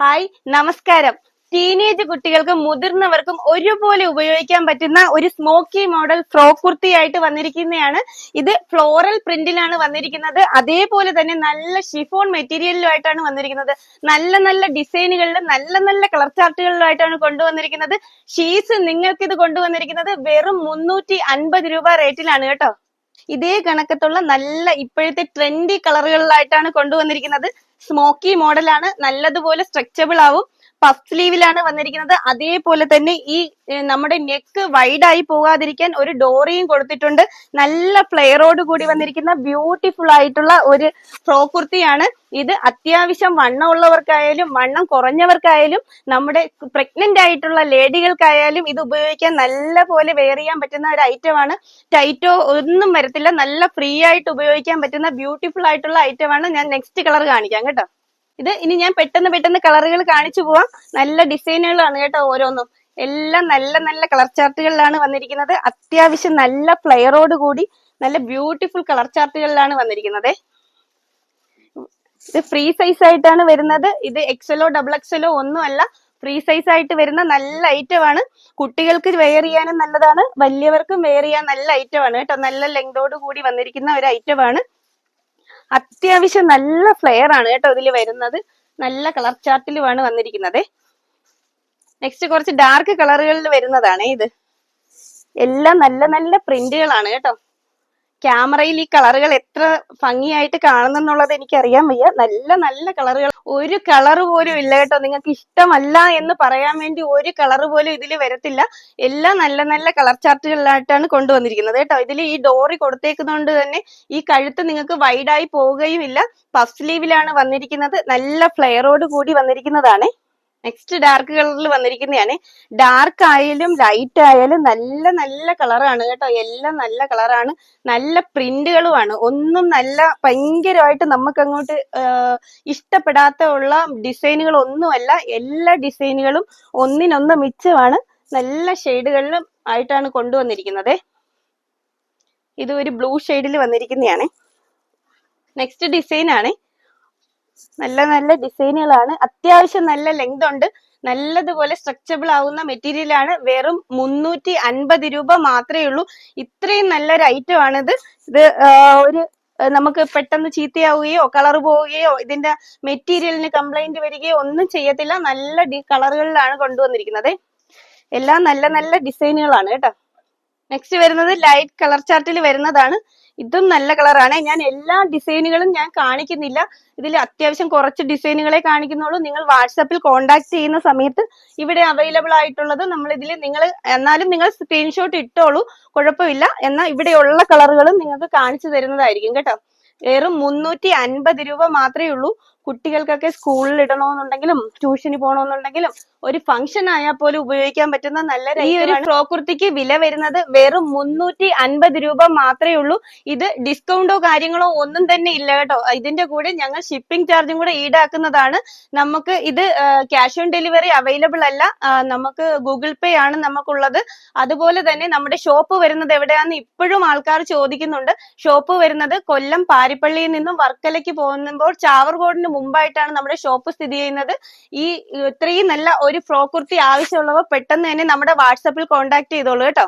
Hi, നമസ്കാരം. Teenage കുട്ടികൾക്കും മുതിർന്നവർക്കും ഒരുപോലെ ഉപയോഗിക്കാൻ പറ്റുന്ന ഒരു സ്മോക്കി മോഡൽ ഫ്രോക്ക് കുർത്തിയായിട്ട് വന്നിരിക്കുന്നതാണ്. ഇത് ഫ്ലോറൽ പ്രിന്റിലാണ് വന്നിരിക്കുന്നത്. അതേപോലെ തന്നെ നല്ല ഷിഫോൺ മെറ്റീരിയലിലുമായിട്ടാണ് വന്നിരിക്കുന്നത്. നല്ല നല്ല ഡിസൈനുകളിലും നല്ല നല്ല കളർ ചാർട്ടുകളിലുമായിട്ടാണ് കൊണ്ടുവന്നിരിക്കുന്നത്. ഷീസ് നിങ്ങൾക്ക് ഇത് കൊണ്ടുവന്നിരിക്കുന്നത് വെറും 350 രൂപ റേറ്റിലാണ് കേട്ടോ. ഇതേ കണക്കത്തുള്ള നല്ല ഇപ്പോഴത്തെ ട്രെൻഡി കളറുകളിലായിട്ടാണ് കൊണ്ടുവന്നിരിക്കുന്നത്. സ്മോക്കി മോഡലാണ്, നല്ലതുപോലെ സ്ട്രെച്ചബിൾ ആവും. പഫ് സ്ലീവിലാണ് വന്നിരിക്കുന്നത്. അതേപോലെ തന്നെ ഈ നമ്മുടെ നെക്ക് വൈഡ് ആയി പോകാതിരിക്കാൻ ഒരു ഡോറിയും കൊടുത്തിട്ടുണ്ട്. നല്ല ഫ്ലെയറോട് കൂടി വന്നിരിക്കുന്ന ബ്യൂട്ടിഫുൾ ആയിട്ടുള്ള ഒരു ഫ്രോക്ക് കുർത്തിയാണ് ഇത്. അത്യാവശ്യം വണ്ണം ഉള്ളവർക്കായാലും വണ്ണം കുറഞ്ഞവർക്കായാലും നമ്മുടെ പ്രഗ്നന്റ് ആയിട്ടുള്ള ലേഡികൾക്കായാലും ഇത് ഉപയോഗിക്കാൻ നല്ല പോലെ വെയർ ചെയ്യാൻ പറ്റുന്ന ഒരു ഐറ്റമാണ്. ടൈറ്റോ ഒന്നും വരത്തില്ല, നല്ല ഫ്രീ ആയിട്ട് ഉപയോഗിക്കാൻ പറ്റുന്ന ബ്യൂട്ടിഫുൾ ആയിട്ടുള്ള ഐറ്റമാണ്. ഞാൻ നെക്സ്റ്റ് കളർ കാണിക്കാം കേട്ടോ. ഇത് ഇനി ഞാൻ പെട്ടെന്ന് കളറുകൾ കാണിച്ചു പോവാം. നല്ല ഡിസൈനുകളാണ് കേട്ടോ ഓരോന്നും. എല്ലാം നല്ല നല്ല കളർ ചാർട്ടുകളിലാണ് വന്നിരിക്കുന്നത്. അത്യാവശ്യം നല്ല ഫ്ലെയറോട് കൂടി നല്ല ബ്യൂട്ടിഫുൾ കളർ ചാർട്ടുകളിലാണ് വന്നിരിക്കുന്നത്. ഇത് ഫ്രീ സൈസ് ആയിട്ടാണ് വരുന്നത്. ഇത് എക്സലോ ഡബിൾ എക്സലോ ഒന്നുമല്ല, ഫ്രീ സൈസ് ആയിട്ട് വരുന്ന നല്ല ഐറ്റമാണ്. കുട്ടികൾക്ക് വെയർ ചെയ്യാനും നല്ലതാണ്, വലിയവർക്കും വെയർ ചെയ്യാൻ നല്ല ഐറ്റമാണ് കേട്ടോ. നല്ല ലെങ്തോട് കൂടി വന്നിരിക്കുന്ന ഒരു ഐറ്റമാണ്. അത്യാവശ്യം നല്ല ഫ്ലെയർ ആണ് കേട്ടോ ഇതിൽ വരുന്നത്. നല്ല കളർ ചാർട്ടിലുമാണ് വന്നിരിക്കുന്നത്. നെക്സ്റ്റ് കുറച്ച് ഡാർക്ക് കളറുകളിൽ വരുന്നതാണ് ഇത്. എല്ലാം നല്ല നല്ല പ്രിന്റുകളാണ് കേട്ടോ. ക്യാമറയിൽ ഈ കളറുകൾ എത്ര ഭംഗിയായിട്ട് കാണുന്നെന്നുള്ളത് എനിക്ക് അറിയാൻ വയ്യ. നല്ല നല്ല കളറുകൾ, ഒരു കളർ പോലും ഇല്ല കേട്ടോ. നിങ്ങൾക്ക് ഇഷ്ടമല്ല എന്ന് പറയാൻ വേണ്ടി ഒരു കളർ പോലും ഇതിൽ വരത്തില്ല. എല്ലാം നല്ല നല്ല കളർ ചാർട്ടുകളിലായിട്ടാണ് കൊണ്ടുവന്നിരിക്കുന്നത് കേട്ടോ. ഇതിൽ ഈ ഡോറി കൊടുത്തേക്കുന്നതുകൊണ്ട് തന്നെ ഈ കഴുത്ത് നിങ്ങൾക്ക് വൈഡായി പോവുകയും ഇല്ല. പഫ് സ്ലീവിലാണ് വന്നിരിക്കുന്നത്. നല്ല ഫ്ലെയറോട് കൂടി വന്നിരിക്കുന്നതാണ്. നെക്സ്റ്റ് ഡാർക്ക് കളറിൽ വന്നിരിക്കുന്നതാണ്. ഡാർക്ക് ആയാലും ലൈറ്റ് ആയാലും നല്ല നല്ല കളറാണ് കേട്ടോ. എല്ലാം നല്ല കളറാണ്, നല്ല പ്രിന്റുകളുമാണ്. ഒന്നും നല്ല ഭയങ്കരമായിട്ട് നമുക്ക് അങ്ങോട്ട് ഇഷ്ടപ്പെടാത്ത ഉള്ള ഡിസൈനുകൾ ഒന്നുമല്ല. എല്ലാ ഡിസൈനുകളും ഒന്നിനൊന്ന് മിച്ചമാണ്. നല്ല ഷെയ്ഡുകളിലും ആയിട്ടാണ് കൊണ്ടുവന്നിരിക്കുന്നത്. ഇത് ഒരു ബ്ലൂ ഷെയ്ഡിൽ വന്നിരിക്കുന്നതാണ്. നെക്സ്റ്റ് ഡിസൈൻ ആണ്. നല്ല നല്ല ഡിസൈനുകളാണ്. അത്യാവശ്യം നല്ല ലെങ്ത് ഉണ്ട്. നല്ലതുപോലെ സ്ട്രെച്ചബിൾ ആവുന്ന മെറ്റീരിയൽ ആണ്. വെറും 350 രൂപ മാത്രമേ ഉള്ളൂ. ഇത്രയും നല്ലൊരു ഐറ്റം ആണിത്. ഇത് ഒരു നമുക്ക് പെട്ടെന്ന് ചീത്തയാവുകയോ കളർ പോവുകയോ ഇതിന്റെ മെറ്റീരിയലിന് കംപ്ലൈന്റ് വരികയോ ഒന്നും ചെയ്യത്തില്ല. നല്ല കളറുകളിലാണ് കൊണ്ടുവന്നിരിക്കുന്നത്. എല്ലാം നല്ല നല്ല ഡിസൈനുകളാണ് കേട്ടോ. നെക്സ്റ്റ് വരുന്നത് ലൈറ്റ് കളർ ചാർട്ടിൽ വരുന്നതാണ്. ഇതും നല്ല കളറാണ്. ഞാൻ എല്ലാ ഡിസൈനുകളും ഞാൻ കാണിക്കുന്നില്ല. ഇതിൽ അത്യാവശ്യം കുറച്ച് ഡിസൈനുകളെ കാണിക്കുന്നുള്ളൂ. നിങ്ങൾ വാട്സാപ്പിൽ കോണ്ടാക്ട് ചെയ്യുന്ന സമയത്ത് ഇവിടെ അവൈലബിൾ ആയിട്ടുള്ളത് നമ്മൾ ഇതിൽ എന്നാലും നിങ്ങൾ സ്ക്രീൻഷോട്ട് ഇട്ടോളൂ, കുഴപ്പമില്ല. എന്നാൽ ഇവിടെയുള്ള കളറുകളും നിങ്ങൾക്ക് കാണിച്ചു തരുന്നതായിരിക്കും കേട്ടോ. വെറും 350 രൂപ മാത്രമേ ഉള്ളൂ. കുട്ടികൾക്കൊക്കെ സ്കൂളിൽ ഇടണമെന്നുണ്ടെങ്കിലും ട്യൂഷന് പോകണമെന്നുണ്ടെങ്കിലും ഒരു ഫംഗ്ഷൻ ആയാൽ പോലും ഉപയോഗിക്കാൻ പറ്റുന്ന നല്ല ഈ ഒരു ഫ്രോക്ക് കുർത്തിക്ക് വില വരുന്നത് വെറും 350 രൂപ മാത്രമേ ഉള്ളൂ. ഇത് ഡിസ്കൗണ്ടോ കാര്യങ്ങളോ ഒന്നും തന്നെ ഇല്ല കേട്ടോ. ഇതിന്റെ കൂടെ ഞങ്ങൾ ഷിപ്പിംഗ് ചാർജും കൂടെ ഈടാക്കുന്നതാണ്. നമുക്ക് ഇത് ക്യാഷ് ഓൺ ഡെലിവറി അവൈലബിൾ അല്ല. നമുക്ക് ഗൂഗിൾ പേ ആണ് നമുക്കുള്ളത്. അതുപോലെ തന്നെ നമ്മുടെ ഷോപ്പ് വരുന്നത് എവിടെയാണെന്ന് ഇപ്പോഴും ആൾക്കാർ ചോദിക്കുന്നുണ്ട്. ഷോപ്പ് വരുന്നത് കൊല്ലം പാരിപ്പള്ളിയിൽ നിന്നും വർക്കലയ്ക്ക് പോകുമ്പോൾ ചാവർകോടിന് മുമ്പായിട്ടാണ് നമ്മുടെ ഷോപ്പ് സ്ഥിതി ചെയ്യുന്നത്. ഈ ഇത്രയും നല്ല ഒരു ഫ്രോക്ക് കുർത്തി ആവശ്യമുള്ളവർ പെട്ടെന്ന് തന്നെ നമ്മുടെ വാട്സാപ്പിൽ കോണ്ടാക്ട് ചെയ്തോളൂ കേട്ടോ.